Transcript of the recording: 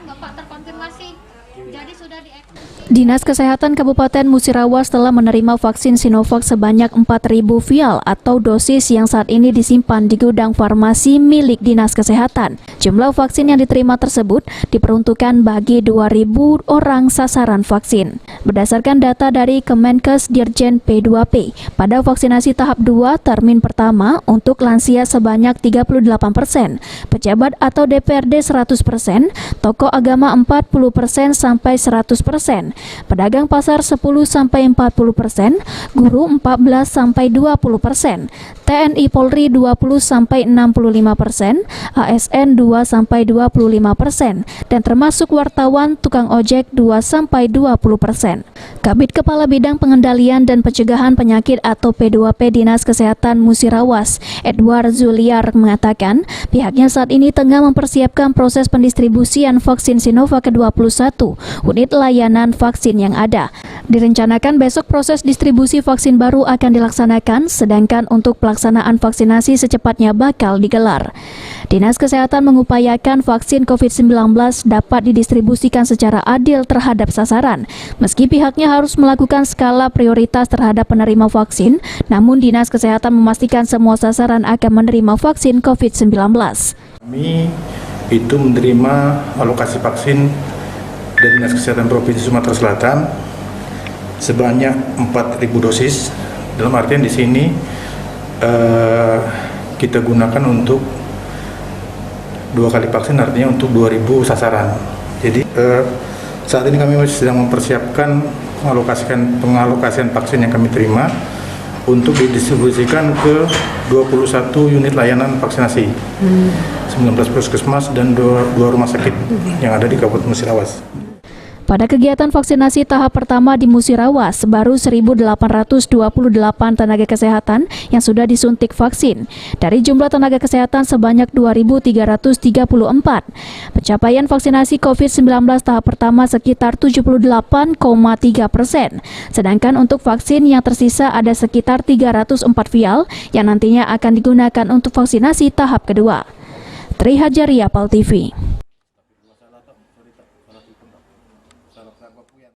Bapak terkonfirmasi. Jadi sudah dieksekusi. Dinas Kesehatan Kabupaten Musirawas telah menerima vaksin Sinovac sebanyak 4.000 vial atau dosis yang saat ini disimpan di gudang farmasi milik Dinas Kesehatan. Jumlah vaksin yang diterima tersebut diperuntukkan bagi 2.000 orang sasaran vaksin. Berdasarkan data dari Kemenkes Dirjen P2P, pada vaksinasi tahap 2 termin pertama untuk lansia sebanyak 38%, pejabat atau DPRD 100%, tokoh agama 40% sampai 100%, pedagang pasar 10-40%, guru 14-20%, TNI Polri 20-65%, ASN 2-25%, dan termasuk wartawan tukang ojek 2-20%. Kabid Kepala Bidang Pengendalian dan Pencegahan Penyakit atau P2P Dinas Kesehatan Musirawas, Edward Zuliar mengatakan, pihaknya saat ini tengah mempersiapkan proses pendistribusian vaksin Sinovac ke-21 unit layanan vaksin yang ada. Direncanakan besok proses distribusi vaksin baru akan dilaksanakan, sedangkan untuk pelaksanaan vaksinasi secepatnya bakal digelar. Dinas Kesehatan mengupayakan vaksin COVID-19 dapat didistribusikan secara adil terhadap sasaran. Meski pihaknya harus melakukan skala prioritas terhadap penerima vaksin, namun Dinas Kesehatan memastikan semua sasaran akan menerima vaksin COVID-19. Kami itu menerima alokasi vaksin dari Dinas Kesehatan Provinsi Sumatera Selatan sebanyak 4.000 dosis. Dalam artian di sini kita gunakan untuk 2 kali vaksin, artinya untuk 2.000 sasaran. Jadi saat ini kami masih sedang mempersiapkan pengalokasian vaksin yang kami terima untuk didistribusikan ke 21 unit layanan vaksinasi, 19 puskesmas dan 2 rumah sakit yang ada di Kabupaten Musirawas. Pada kegiatan vaksinasi tahap pertama di Musirawas, baru 1.828 tenaga kesehatan yang sudah disuntik vaksin. Dari jumlah tenaga kesehatan sebanyak 2.334. Pencapaian vaksinasi COVID-19 tahap pertama sekitar 78,3%. Sedangkan untuk vaksin yang tersisa ada sekitar 304 vial yang nantinya akan digunakan untuk vaksinasi tahap kedua. Tri Hajariah, PAL TV.